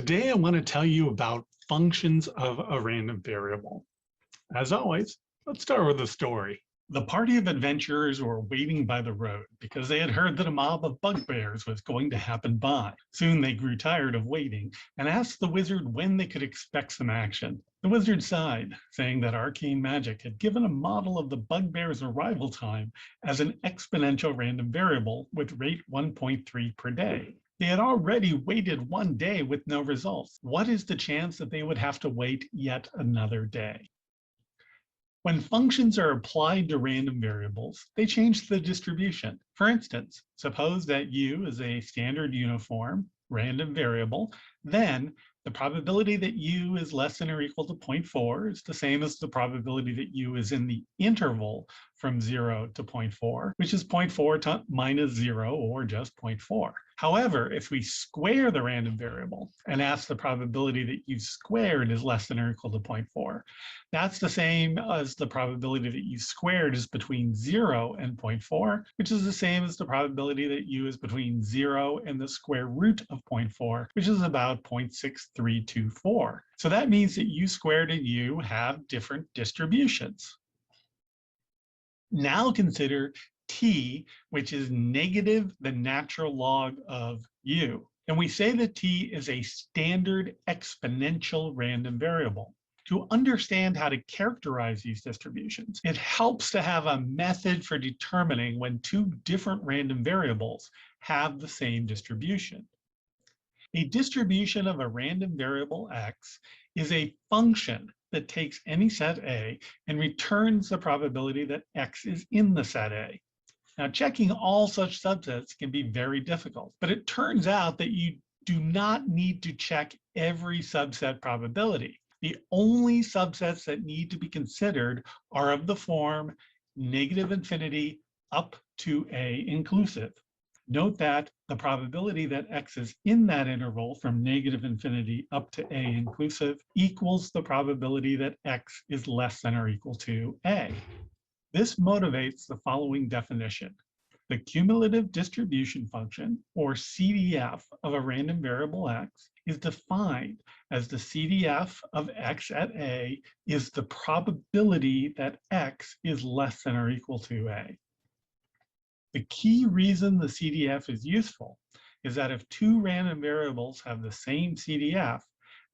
Today, I want to tell you about functions of a random variable. As always, let's start with a story. The party of adventurers were waiting by the road because they had heard that a mob of bugbears was going to happen by. Soon they grew tired of waiting and asked the wizard when they could expect some action. The wizard sighed, saying that arcane magic had given a model of the bugbear's arrival time as an exponential random variable with rate 1.3 per day. They had already waited one day with no results. What is the chance that they would have to wait yet another day? When functions are applied to random variables, they change the distribution. For instance, suppose that u is a standard uniform random variable, then the probability that u is less than or equal to 0.4 is the same as the probability that u is in the interval from 0 to 0.4, which is 0.4 minus 0, or just 0.4. However, if we square the random variable and ask the probability that u squared is less than or equal to 0.4, that's the same as the probability that u squared is between 0 and 0.4, which is the same as the probability that u is between 0 and the square root of 0.4, which is about 0.6324. So that means that u squared and u have different distributions. Now consider t, which is negative the natural log of u. And we say that t is a standard exponential random variable. To understand how to characterize these distributions, it helps to have a method for determining when two different random variables have the same distribution. A distribution of a random variable x is a function that takes any set A and returns the probability that x is in the set A. Now, checking all such subsets can be very difficult, but it turns out that you do not need to check every subset probability. The only subsets that need to be considered are of the form negative infinity up to A inclusive. Note that the probability that x is in that interval from negative infinity up to A inclusive equals the probability that x is less than or equal to A. This motivates the following definition. The cumulative distribution function, or CDF, of a random variable x is defined as the CDF of x at A is the probability that x is less than or equal to A. The key reason the CDF is useful is that if two random variables have the same CDF,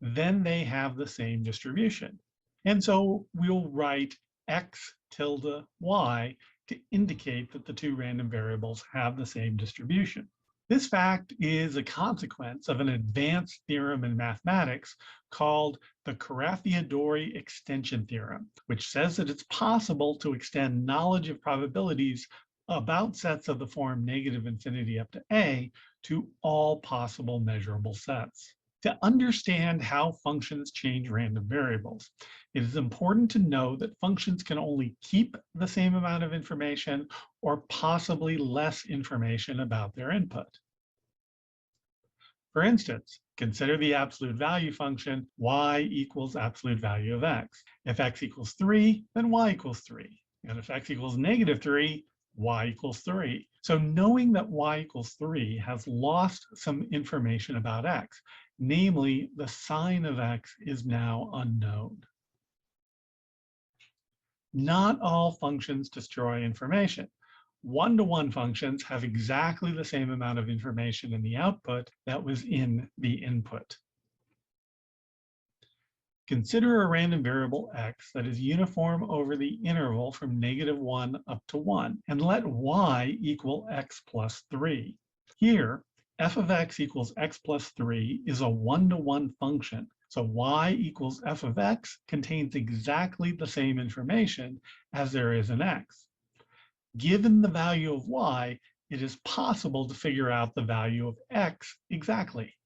then they have the same distribution. And so we'll write x tilde y to indicate that the two random variables have the same distribution. This fact is a consequence of an advanced theorem in mathematics called the Carathéodory extension theorem, which says that it's possible to extend knowledge of probabilities about sets of the form negative infinity up to A to all possible measurable sets. To understand how functions change random variables, it is important to know that functions can only keep the same amount of information or possibly less information about their input. For instance, consider the absolute value function y equals absolute value of x. If x equals 3, then y equals 3. And if x equals negative 3, y equals 3. So knowing that y equals 3 has lost some information about x, namely the sign of x is now unknown. Not all functions destroy information. One-to-one functions have exactly the same amount of information in the output that was in the input. Consider a random variable x that is uniform over the interval from -1 up to 1, and let y equal x plus 3. Here, f of x equals x plus 3 is a one-to-one function, so y equals f of x contains exactly the same information as there is in x. Given the value of y, it is possible to figure out the value of x exactly.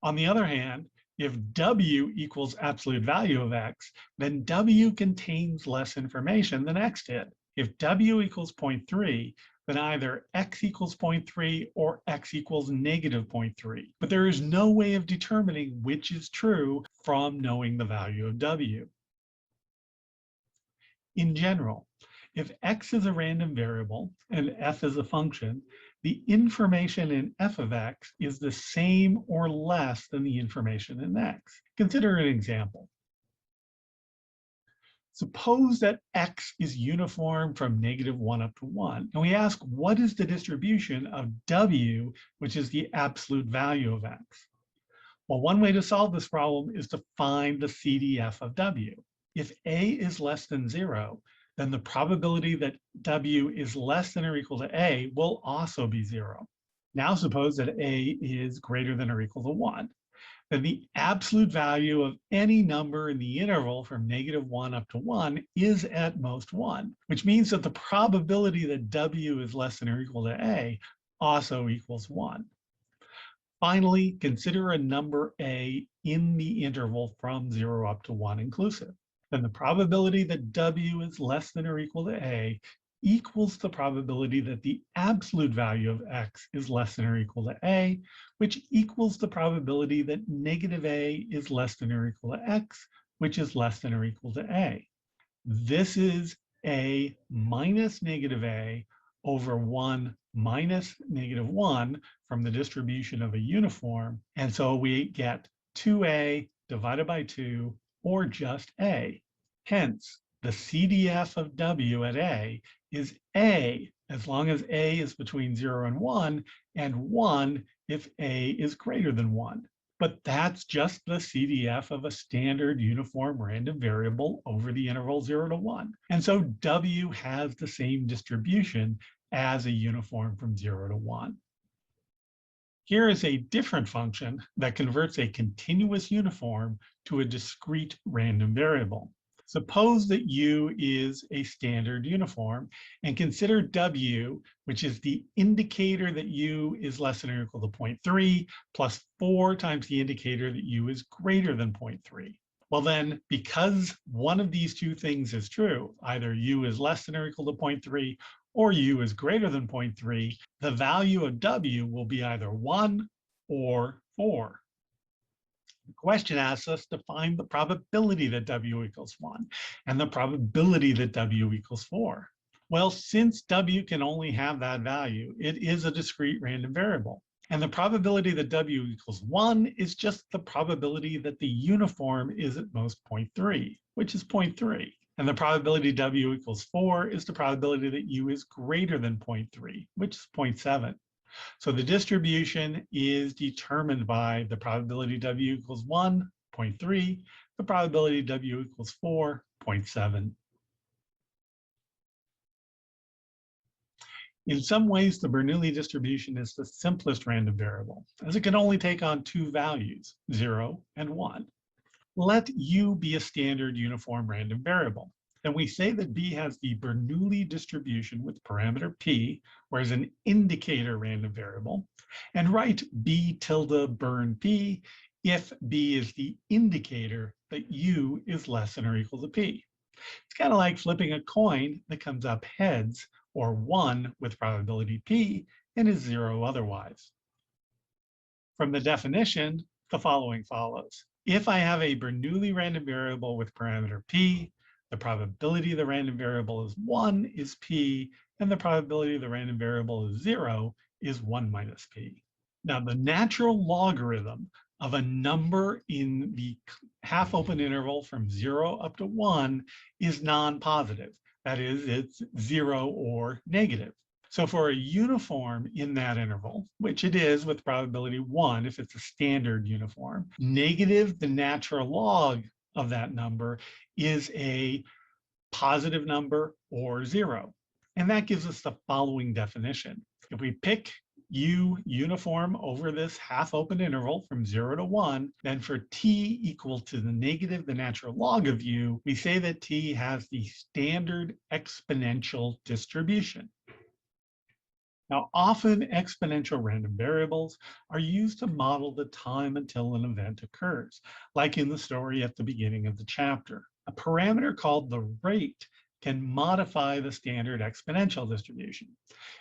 On the other hand, if w equals absolute value of x, then w contains less information than x did. If w equals 0.3, then either x equals 0.3 or x equals negative 0.3. But there is no way of determining which is true from knowing the value of w. In general, if x is a random variable and f is a function, the information in f of x is the same or less than the information in x. Consider an example. Suppose that x is uniform from -1 up to 1, and we ask what is the distribution of w, which is the absolute value of x. Well, one way to solve this problem is to find the CDF of w. If a is less than 0, then the probability that w is less than or equal to a will also be 0. Now suppose that a is greater than or equal to 1. Then the absolute value of any number in the interval from -1 up to 1 is at most 1, which means that the probability that w is less than or equal to a also equals 1. Finally, consider a number a in the interval from 0 up to 1 inclusive. Then the probability that w is less than or equal to a equals the probability that the absolute value of x is less than or equal to a, which equals the probability that -a is less than or equal to x, which is less than or equal to a. This is a minus -a over 1 minus -1 from the distribution of a uniform. And so we get 2a divided by 2, or just a. Hence, the CDF of w at a is a, as long as a is between 0 and 1 if a is greater than 1. But that's just the CDF of a standard uniform random variable over the interval 0 to 1. And so w has the same distribution as a uniform from 0 to 1. Here is a different function that converts a continuous uniform to a discrete random variable. Suppose that u is a standard uniform, and consider w, which is the indicator that u is less than or equal to 0.3, plus 4 times the indicator that u is greater than 0.3. Well then, because one of these two things is true, either u is less than or equal to 0.3, or u is greater than 0.3, the value of w will be either 1 or 4. The question asks us to find the probability that w equals 1 and the probability that w equals 4. Well, since w can only have that value, it is a discrete random variable. And the probability that w equals 1 is just the probability that the uniform is at most 0.3, which is 0.3. And the probability w equals 4 is the probability that u is greater than 0.3, which is 0.7. So the distribution is determined by the probability w equals 1, 0.3, the probability w equals 4, 0.7. In some ways, the Bernoulli distribution is the simplest random variable, as it can only take on two values, 0 and 1. Let u be a standard uniform random variable. Then we say that b has the Bernoulli distribution with parameter p, whereas an indicator random variable, and write b tilde Bern p if b is the indicator that u is less than or equal to p. It's kind of like flipping a coin that comes up heads, or 1 with probability p, and is 0 otherwise. From the definition, the following follows. If I have a Bernoulli random variable with parameter p, the probability of the random variable is 1 is p, and the probability of the random variable is 0 is 1 minus p. Now, the natural logarithm of a number in the half-open interval from 0 up to 1 is non-positive. That is, it's 0 or negative. So for a uniform in that interval, which it is with probability 1 if it's a standard uniform, negative the natural log of that number is a positive number or 0. And that gives us the following definition. If we pick u uniform over this half-open interval from 0 to 1, then for t equal to the negative the natural log of u, we say that t has the standard exponential distribution. Now, often exponential random variables are used to model the time until an event occurs, like in the story at the beginning of the chapter. A parameter called the rate can modify the standard exponential distribution.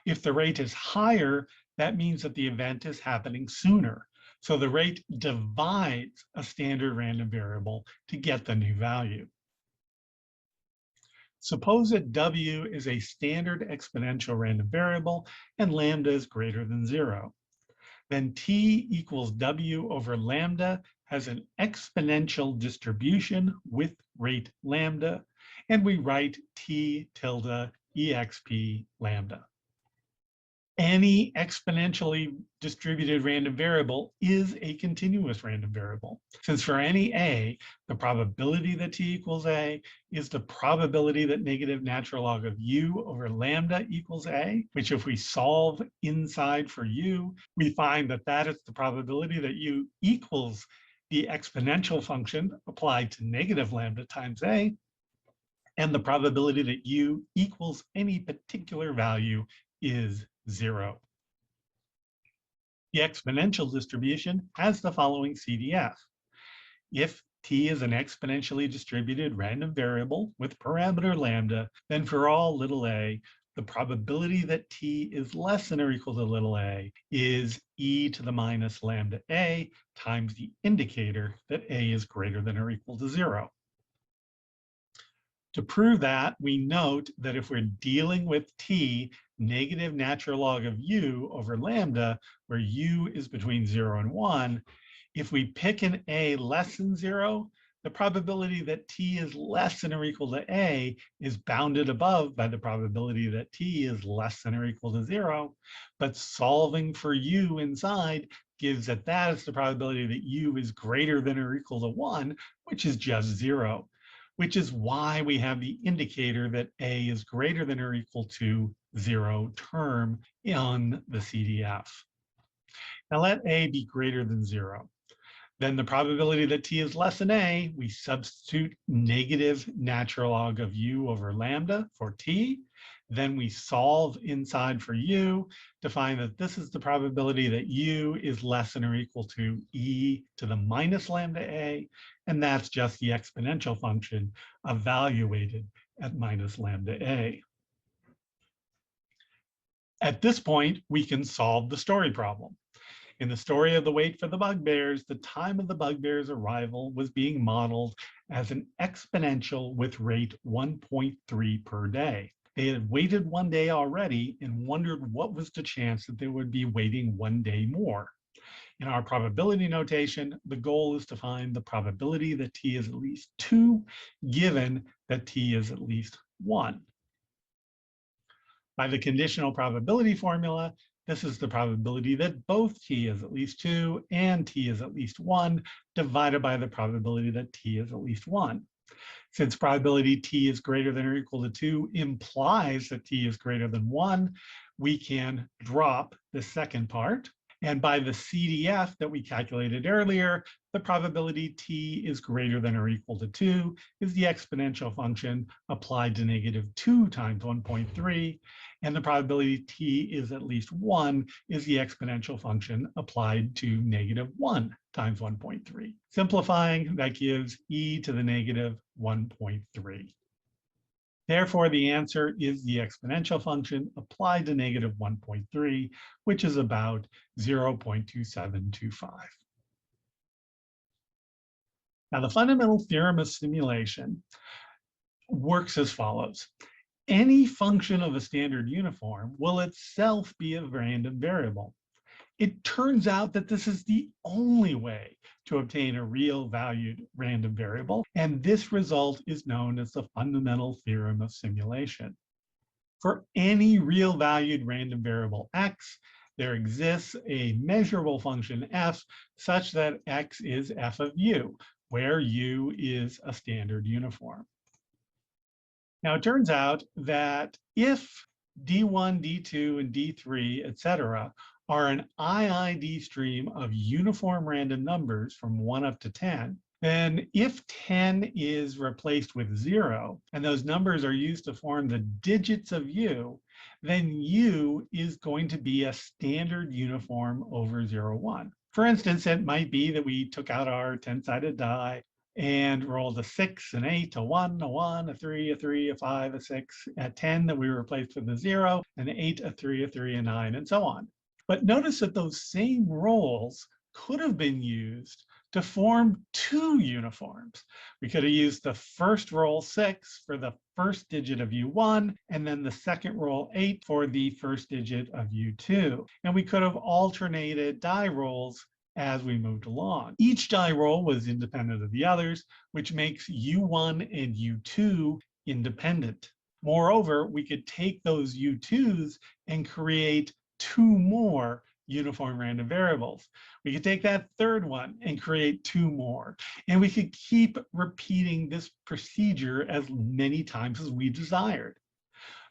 If the rate is higher, that means that the event is happening sooner. So the rate divides a standard random variable to get the new value. Suppose that W is a standard exponential random variable and lambda is greater than 0. Then T equals W over lambda has an exponential distribution with rate lambda, and we write T tilde exp lambda. Any exponentially distributed random variable is a continuous random variable. Since for any A, the probability that T equals A is the probability that negative natural log of U over lambda equals A, which if we solve inside for U, we find that that is the probability that U equals the exponential function applied to negative lambda times A, and the probability that U equals any particular value is 0. The exponential distribution has the following CDF. If T is an exponentially distributed random variable with parameter lambda, then for all little a, the probability that T is less than or equal to little a is e to the minus lambda a times the indicator that a is greater than or equal to 0. To prove that, we note that if we're dealing with T, negative natural log of U over lambda, where U is between 0 and 1, if we pick an A less than 0, the probability that T is less than or equal to A is bounded above by the probability that T is less than or equal to 0. But solving for U inside gives that that is the probability that U is greater than or equal to 1, which is just 0. Which is why we have the indicator that A is greater than or equal to 0 term on the CDF. Now let A be greater than 0. Then the probability that T is less than A, we substitute negative natural log of U over lambda for T. Then we solve inside for U to find that this is the probability that U is less than or equal to e to the minus lambda A, and that's just the exponential function evaluated at minus lambda A. At this point, we can solve the story problem. In the story of the wait for the bugbears, the time of the bugbears' arrival was being modeled as an exponential with rate 1.3 per day. They had waited 1 day already and wondered what was the chance that they would be waiting 1 day more. In our probability notation, the goal is to find the probability that T is at least 2, given that T is at least 1. By the conditional probability formula, this is the probability that both T is at least 2 and T is at least 1 divided by the probability that T is at least 1. Since probability T is greater than or equal to 2 implies that T is greater than 1, we can drop the second part. And by the CDF that we calculated earlier, the probability T is greater than or equal to 2 is the exponential function applied to -2 times 1.3. And the probability T is at least 1 is the exponential function applied to -1 times 1.3. Simplifying, that gives e to the -1.3. Therefore, the answer is the exponential function applied to -1.3, which is about 0.2725. Now, the fundamental theorem of simulation works as follows. Any function of a standard uniform will itself be a random variable. It turns out that this is the only way to obtain a real valued random variable, and this result is known as the fundamental theorem of simulation. For any real valued random variable x, there exists a measurable function f such that x is f of u, where u is a standard uniform. Now, it turns out that if D1, D2, and D3, etc., are an IID stream of uniform random numbers from 1 up to 10, then if 10 is replaced with 0, and those numbers are used to form the digits of u, then u is going to be a standard uniform over 0, 1. For instance, it might be that we took out our 10-sided die and rolled a 6, an 8, a 1, a 1, a 3, a 3, a 5, a 6, at 10 that we replaced with a 0, an 8, a 3, a 3, a 9, and so on. But notice that those same rolls could have been used to form 2 uniforms. We could have used the first roll 6 for the first digit of U1, and then the second roll 8 for the first digit of U2. And we could have alternated die rolls as we moved along. Each die roll was independent of the others, which makes U1 and U2 independent. Moreover, we could take those U2s and create two more uniform random variables. We could take that third one and create two more. And we could keep repeating this procedure as many times as we desired.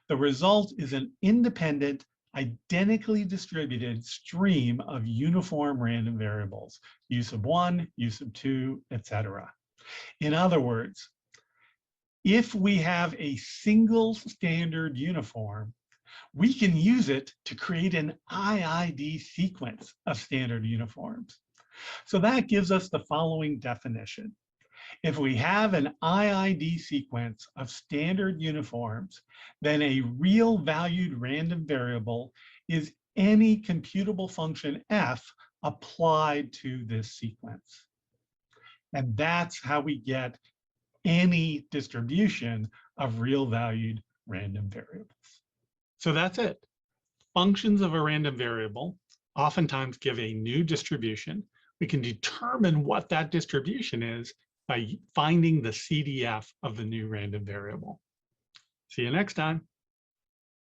The result is an independent, identically distributed stream of uniform random variables, U sub 1, U sub 2, etc. In other words, if we have a single standard uniform, we can use it to create an IID sequence of standard uniforms. So that gives us the following definition. If we have an IID sequence of standard uniforms, then a real valued random variable is any computable function f applied to this sequence. And that's how we get any distribution of real valued random variables. So that's it. Functions of a random variable oftentimes give a new distribution. We can determine what that distribution is by finding the CDF of the new random variable. See you next time.